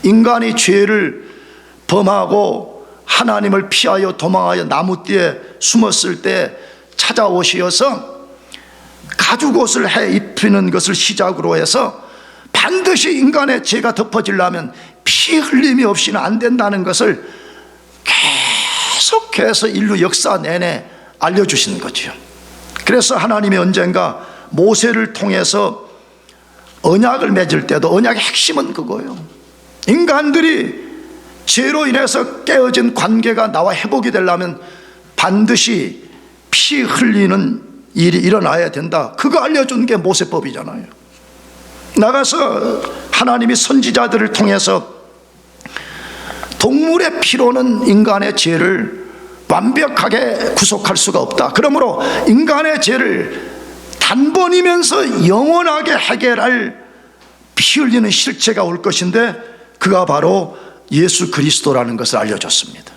인간이 죄를 범하고 하나님을 피하여 도망하여 나무띠에 숨었을 때 찾아오시어서 가죽옷을 해 입히는 것을 시작으로 해서 반드시 인간의 죄가 덮어지려면 피 흘림이 없이는 안 된다는 것을 계속해서 인류 역사 내내 알려주신 거죠. 그래서 하나님이 언젠가 모세를 통해서 언약을 맺을 때도 언약의 핵심은 그거예요. 인간들이 죄로 인해서 깨어진 관계가 나와 회복이 되려면 반드시 피 흘리는 일이 일어나야 된다. 그거 알려준 게 모세법이잖아요. 나가서 하나님이 선지자들을 통해서 동물의 피로는 인간의 죄를 완벽하게 구속할 수가 없다. 그러므로 인간의 죄를 단번이면서 영원하게 해결할 피 흘리는 실체가 올 것인데 그가 바로 예수 그리스도라는 것을 알려줬습니다.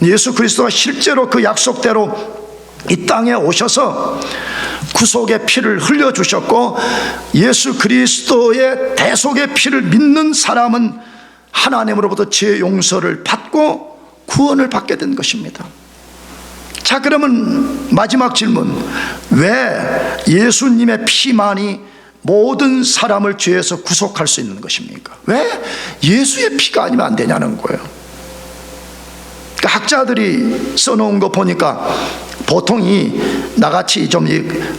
예수 그리스도가 실제로 그 약속대로 이 땅에 오셔서 구속의 피를 흘려주셨고, 예수 그리스도의 대속의 피를 믿는 사람은 하나님으로부터 죄 용서를 받고 구원을 받게 된 것입니다. 자, 그러면 마지막 질문, 왜 예수님의 피만이 모든 사람을 죄에서 구속할 수 있는 것입니까? 왜 예수의 피가 아니면 안 되냐는 거예요. 그러니까 학자들이 써놓은 거 보니까 보통 나같이 좀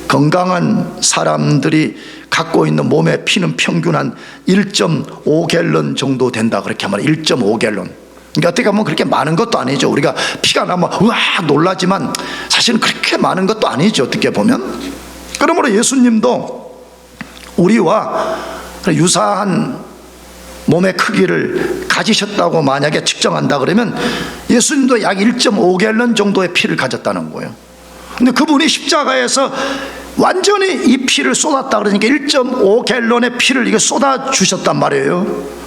건강한 사람들이 갖고 있는 몸의 피는 평균 한 1.5갤런 정도 된다, 그렇게 하면 1.5갤런. 그러니까 어떻게 보면 그렇게 많은 것도 아니죠. 우리가 피가 나면 우와 놀라지만 사실은 그렇게 많은 것도 아니죠, 어떻게 보면. 그러므로 예수님도 우리와 유사한 몸의 크기를 가지셨다고 만약에 측정한다 그러면 예수님도 약 1.5갤런 정도의 피를 가졌다는 거예요. 근데 그분이 십자가에서 완전히 이 피를 쏟았다 그러니까 1.5갤런의 피를 이게 쏟아 주셨단 말이에요.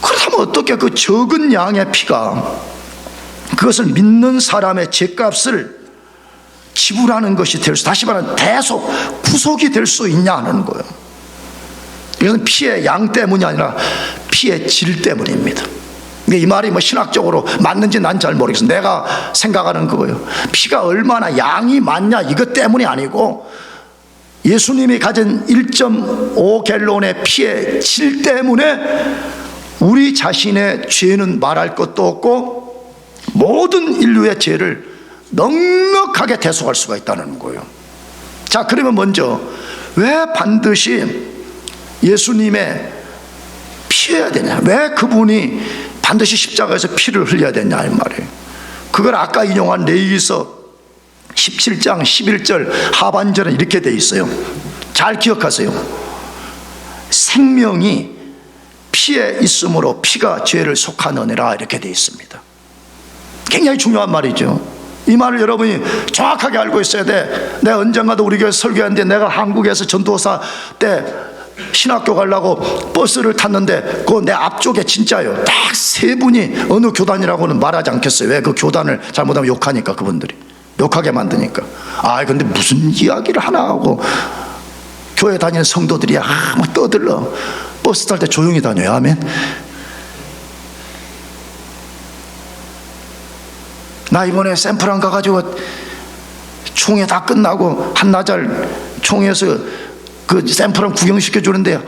그렇다면 어떻게 그 적은 양의 피가 그것을 믿는 사람의 죄값을 지불하는 것이 될 수, 다시 말하면 대속, 구속이 될 수 있냐 하는 거예요. 이것은 피의 양 때문이 아니라 피의 질 때문입니다. 이 말이 뭐 신학적으로 맞는지 난 잘 모르겠어요. 내가 생각하는 그거예요. 피가 얼마나 양이 많냐 이것 때문이 아니고 예수님이 가진 1.5 갤론의 피의 질 때문에 우리 자신의 죄는 말할 것도 없고 모든 인류의 죄를 넉넉하게 대속할 수가 있다는 거예요. 자, 그러면 먼저 왜 반드시 예수님의 피해야 되냐? 왜 그분이 반드시 십자가에서 피를 흘려야 되냐 이 말이에요. 그걸 아까 인용한 레위기서 17장 11절 하반절에 이렇게 돼 있어요. 잘 기억하세요. 생명이 피에 있으므로 피가 죄를 속하느니라 이렇게 돼 있습니다. 굉장히 중요한 말이죠. 이 말을 여러분이 정확하게 알고 있어야 돼. 내가 언젠가도 우리 교회 설교하는데 내가 한국에서 전도사 때 신학교 가려고 버스를 탔는데 그 내 앞쪽에 진짜요 딱 세 분이 어느 교단이라고는 말하지 않겠어요. 왜? 그 교단을 잘못하면 욕하니까, 그분들이 욕하게 만드니까. 아 근데 무슨 이야기를 하나 하고 교회 다니는 성도들이 막 떠들러. 버스 탈 때 조용히 다녀요. 아멘. 나 이번에 샌프란 가가지고 총회 다 끝나고 한나절 총회에서 그 샌프란 구경시켜 주는데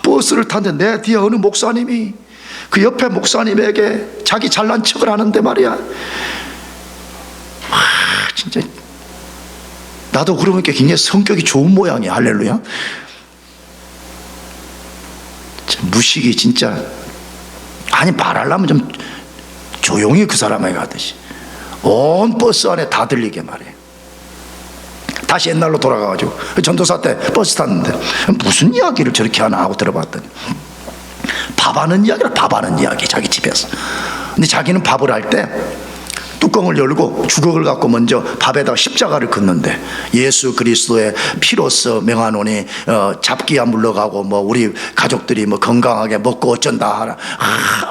버스를 탔는데 내 뒤에 어느 목사님이 그 옆에 목사님에게 자기 잘난 척을 하는데 말이야. 진짜 나도 그러니까 굉장히 성격이 좋은 모양이야. 할렐루야. 무식이 진짜. 아니 말하려면 좀 조용히 그 사람에게 하듯이 온 버스 안에 다 들리게 말이에요. 다시 옛날로 돌아가가지고 전도사 때 버스 탔는데 무슨 이야기를 저렇게 하나 하고 들어봤더니 밥하는 이야기라. 밥하는 이야기 자기 집에서. 근데 자기는 밥을 할 때 뚜껑을 열고 주걱을 갖고 먼저 밥에다가 십자가를 긋는데 예수 그리스도의 피로써 명하노니 잡기야 물러가고 뭐 우리 가족들이 뭐 건강하게 먹고 어쩐다 하라.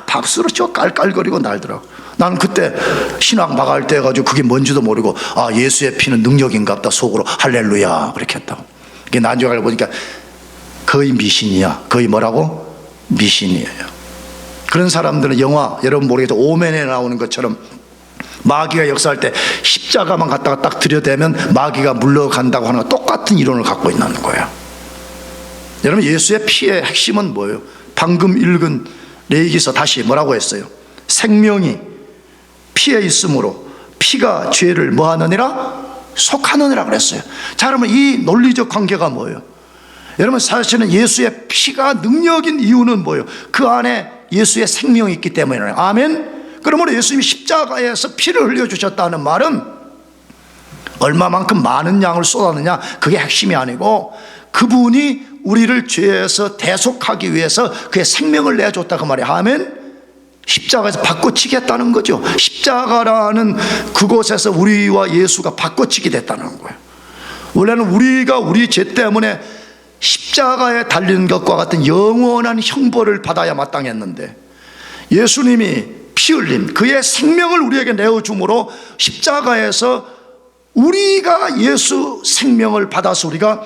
박수로 저 깔깔거리고 날더라고. 나는 그때 신앙 막할 때 해가지고 그게 뭔지도 모르고 예수의 피는 능력인갑다 속으로 할렐루야 그렇게 했다고. 이게 나중에 알고 보니까 거의 미신이야. 거의 뭐라고? 미신이에요. 그런 사람들은 영화 여러분 모르겠죠. 오맨에 나오는 것처럼 마귀가 역사할 때 십자가만 갖다가 딱 들여대면 마귀가 물러간다고 하는 거 똑같은 이론을 갖고 있는 거예요. 여러분 예수의 피의 핵심은 뭐예요? 방금 읽은 레위기서 다시 뭐라고 했어요? 생명이 피에 있으므로 피가 죄를 뭐하느니라? 속하느니라 그랬어요. 자 그러면 이 논리적 관계가 뭐예요? 여러분 사실은 예수의 피가 능력인 이유는 뭐예요? 그 안에 예수의 생명이 있기 때문이에요. 아멘. 그러므로 예수님이 십자가에서 피를 흘려주셨다는 말은 얼마만큼 많은 양을 쏟았느냐 그게 핵심이 아니고 그분이 우리를 죄에서 대속하기 위해서 그의 생명을 내줬다 그 말이에요. 아멘. 십자가에서 바꿔치겠다는 거죠. 십자가라는 그곳에서 우리와 예수가 바꿔치게 됐다는 거예요. 원래는 우리가 우리 죄 때문에 십자가에 달린 것과 같은 영원한 형벌을 받아야 마땅했는데 예수님이 피 흘림 그의 생명을 우리에게 내어줌으로 십자가에서 우리가 예수 생명을 받아서 우리가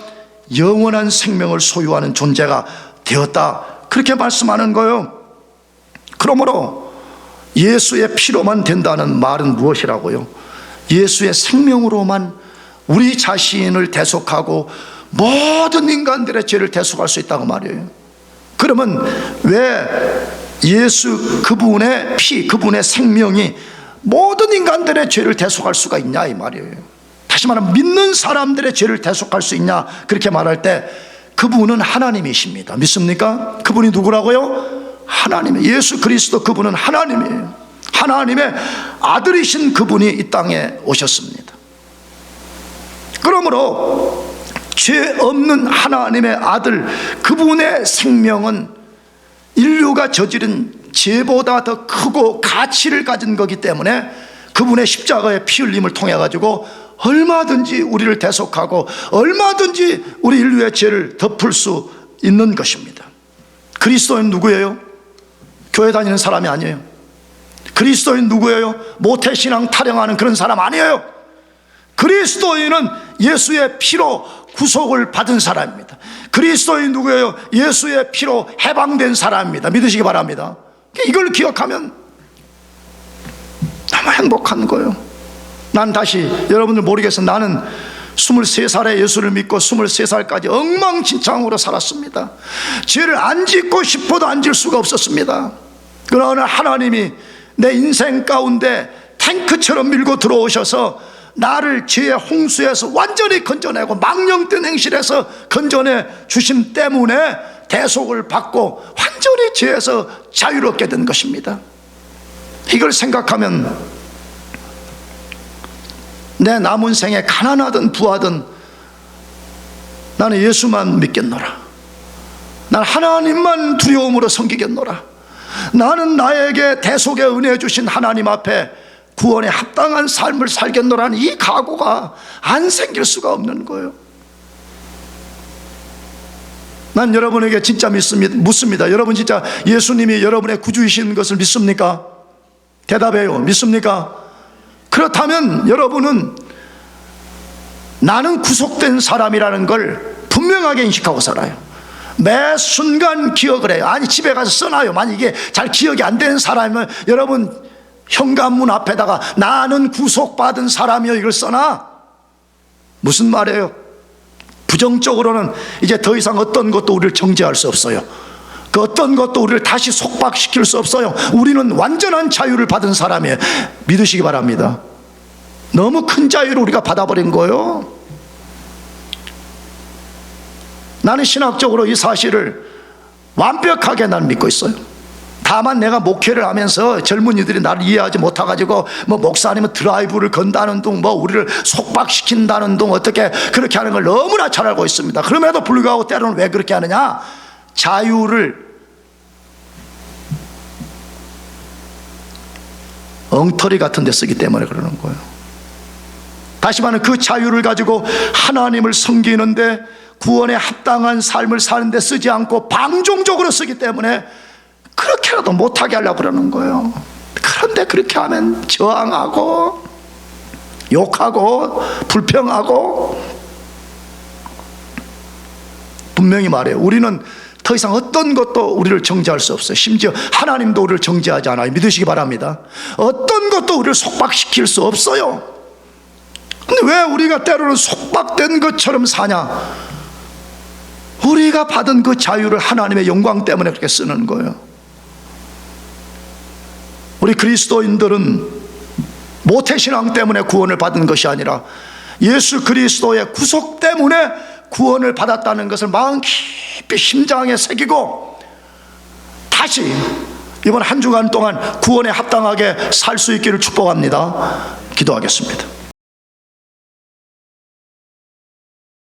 영원한 생명을 소유하는 존재가 되었다 그렇게 말씀하는 거예요. 그러므로 예수의 피로만 된다는 말은 무엇이라고요? 예수의 생명으로만 우리 자신을 대속하고 모든 인간들의 죄를 대속할 수 있다고 말이에요. 그러면 왜 예수 그분의 피 그분의 생명이 모든 인간들의 죄를 대속할 수가 있냐 이 말이에요. 다시 말하면 믿는 사람들의 죄를 대속할 수 있냐 그렇게 말할 때 그분은 하나님이십니다. 믿습니까? 그분이 누구라고요? 하나님이에요. 예수 그리스도 그분은 하나님이에요. 하나님의 아들이신 그분이 이 땅에 오셨습니다. 그러므로 죄 없는 하나님의 아들 그분의 생명은 인류가 저지른 죄보다 더 크고 가치를 가진 거기 때문에 그분의 십자가의 피 흘림을 통해 가지고 얼마든지 우리를 대속하고 얼마든지 우리 인류의 죄를 덮을 수 있는 것입니다. 그리스도인 누구예요? 교회 다니는 사람이 아니에요. 그리스도인 누구예요? 모태신앙 타령하는 그런 사람 아니에요. 그리스도인은 예수의 피로 구속을 받은 사람입니다. 그리스도인 누구예요? 예수의 피로 해방된 사람입니다. 믿으시기 바랍니다. 이걸 기억하면 너무 행복한 거예요. 난 다시 여러분들 모르겠어. 나는 23살에 예수를 믿고 23살까지 엉망진창으로 살았습니다. 죄를 안 짓고 싶어도 안 질 수가 없었습니다. 그러나 하나님이 내 인생 가운데 탱크처럼 밀고 들어오셔서 나를 죄의 홍수에서 완전히 건져내고 망령된 행실에서 건져내 주심 때문에 대속을 받고 완전히 죄에서 자유롭게 된 것입니다. 이걸 생각하면 내 남은 생에 가난하든 부하든 나는 예수만 믿겠노라. 난 하나님만 두려움으로 섬기겠노라. 나는 나에게 대속의 은혜 주신 하나님 앞에 구원에 합당한 삶을 살겠노라는 이 각오가 안 생길 수가 없는 거예요. 난 여러분에게 진짜 묻습니다. 여러분 진짜 예수님이 여러분의 구주이신 것을 믿습니까? 대답해요. 믿습니까? 그렇다면 여러분은 나는 구속된 사람이라는 걸 분명하게 인식하고 살아요. 매 순간 기억을 해요. 아니 집에 가서 써놔요. 만약 이게 잘 기억이 안 되는 사람이면 여러분 현관문 앞에다가 나는 구속받은 사람이요 이걸 써놔. 무슨 말이에요? 부정적으로는 이제 더 이상 어떤 것도 우리를 정죄할 수 없어요. 그 어떤 것도 우리를 다시 속박시킬 수 없어요. 우리는 완전한 자유를 받은 사람이에요. 믿으시기 바랍니다. 너무 큰 자유를 우리가 받아버린 거예요. 나는 신학적으로 이 사실을 완벽하게 난 믿고 있어요. 다만 내가 목회를 하면서 젊은이들이 나를 이해하지 못해가지고 뭐 목사님은 드라이브를 건다는 둥 뭐 우리를 속박시킨다는 둥 어떻게 그렇게 하는 걸 너무나 잘 알고 있습니다. 그럼에도 불구하고 때로는 왜 그렇게 하느냐? 자유를 엉터리 같은 데 쓰기 때문에 그러는 거예요. 다시 말하면 그 자유를 가지고 하나님을 섬기는데 구원에 합당한 삶을 사는데 쓰지 않고 방종적으로 쓰기 때문에 그렇게라도 못하게 하려고 그러는 거예요. 그런데 그렇게 하면 저항하고 욕하고 불평하고. 분명히 말해요. 우리는 더 이상 어떤 것도 우리를 정죄할 수 없어요. 심지어 하나님도 우리를 정죄하지 않아요. 믿으시기 바랍니다. 어떤 것도 우리를 속박시킬 수 없어요. 근데 왜 우리가 때로는 속박된 것처럼 사냐? 우리가 받은 그 자유를 하나님의 영광 때문에 그렇게 쓰는 거예요. 우리 그리스도인들은 모태신앙 때문에 구원을 받은 것이 아니라 예수 그리스도의 구속 때문에 구원을 받았다는 것을 마음 깊이 심장에 새기고 다시 이번 한 주간 동안 구원에 합당하게 살 수 있기를 축복합니다. 기도하겠습니다.